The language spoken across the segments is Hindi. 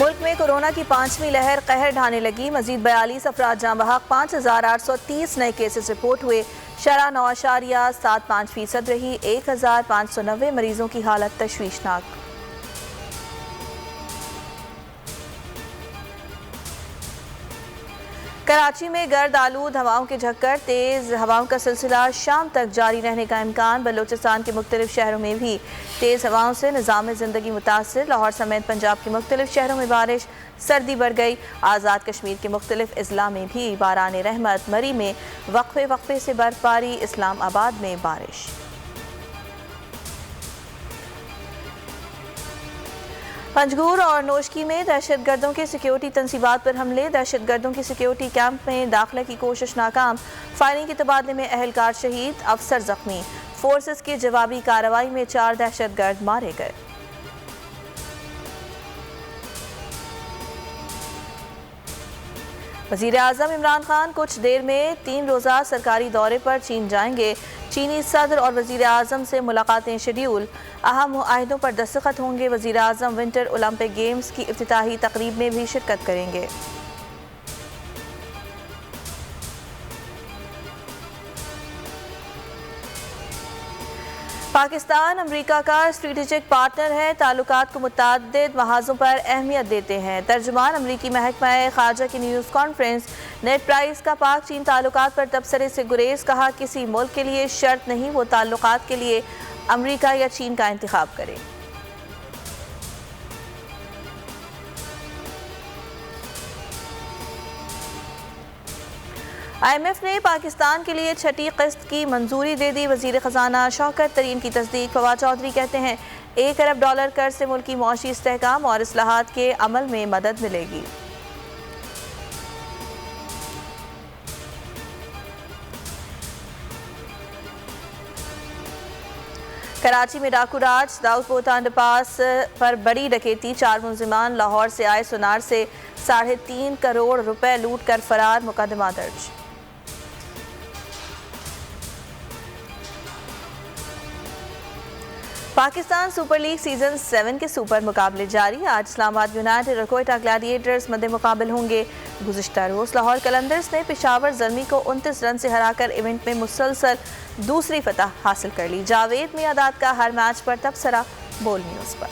मुल्क में कोरोना की 5वीं लहर कहर ढाने लगी। मजीद 42 अफराद जाँ बहक, 5,830 नए केसेस रिपोर्ट हुए। शरह 9.75% रही। 1,590 मरीजों की हालत तशवीशनाक। कराची में गर्द आलूद हवाओं के झक्कर, तेज़ हवाओं का सिलसिला शाम तक जारी रहने का इम्कान। बलोचिस्तान के मुख्तलिफ शहरों में भी तेज़ हवाओं से निज़ाम ज़िंदगी मुतासर। लाहौर समेत पंजाब के मुख्तलिफ शहरों में बारिश, सर्दी बढ़ गई। आज़ाद कश्मीर के मुख्तलिफ अजला में भी बारान रहमत। मरी में वक्फे वक्फे से बर्फबारी, इस्लामाबाद में बारिश। पंजगूर और नोशकी में दहशतगर्दों के सिक्योरिटी तंसीबात पर हमले। दहशतगर्दों की सिक्योरिटी कैंप में दाखिले की कोशिश नाकाम। फायरिंग के तबादले में अहलकार शहीद, अफसर जख्मी। फोर्सेस की जवाबी कार्रवाई में 4 दहशतगर्द मारे गए। वज़ीर आज़म इमरान खान कुछ देर में 3 रोज़ा सरकारी दौरे पर चीन जाएंगे। चीनी सदर और वज़ीर आज़म से मुलाकातें शेड्यूल। अहम मुआहिदों पर दस्तखत होंगे। वज़ीर आज़म विंटर ओलंपिक गेम्स की इफ्तिताही तकरीब में भी शिरकत करेंगे। पाकिस्तान अमरीका का स्ट्रेटेजिक पार्टनर है। ताल्लुकात को मुतअद्दिद महाजों पर अहमियत देते हैं। तर्जुमान अमरीकी महकमा खारजा की न्यूज़ कॉन्फ्रेंस। नेट प्राइस का पाक चीन ताल्लुकात पर तबसरे से गुरेज। कहा, किसी मुल्क के लिए शर्त नहीं, वो ताल्लुकात के लिए अमरीका या चीन का इंतखाब करे। IMF ने पाकिस्तान के लिए छठी किस्त की मंजूरी दे दी। वजीर खजाना शौकत तरीन की तस्दीक। फवाद चौधरी कहते हैं, $1 अरब कर्ज से मुल्क की मौशी इस्तेहकाम और इस्लाहात के अमल में मदद मिलेगी। कराची में डाकू राज, दाऊदपोता अंडरपास पर बड़ी डकैती। 4 मुलजिमान लाहौर से आए। सुनार से 3.5 करोड़ रुपए लूट कर फरार। मुकदमा दर्ज। पाकिस्तान सुपर लीग सीजन 7 के सुपर मुकाबले जारी। आज इस्लामाबाद यूनाइटेड और कोयटा ग्लैडिएटर्स मध्य मुकाबल होंगे। गुज़िश्ता रोज़ लाहौर कलंदर्स ने पेशावर ज़ल्मी को 29 रन से हराकर इवेंट में मुसलसल दूसरी फतह हासिल कर ली। जावेद मियादाद का हर मैच पर तबसरा बोल न्यूज़ पर।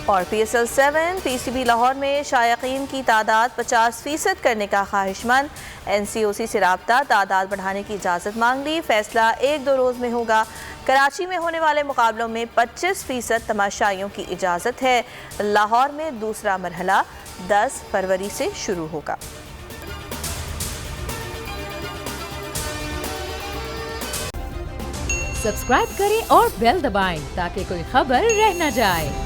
और PSL 7 PCB लाहौर में शायकीन की तादाद 50% करने का ख्वाहिशमंद। NCOC से राब्ता, तादाद बढ़ाने की इजाज़त मांग ली। फैसला 1-2 रोज़ में होगा। कराची में होने वाले मुकाबलों में 25% तमाशाइयों की इजाज़त है। लाहौर में दूसरा मरहला 10 फरवरी से शुरू होगा। सब्सक्राइब करें और बेल दबाएं ताकि कोई खबर रह न जाए।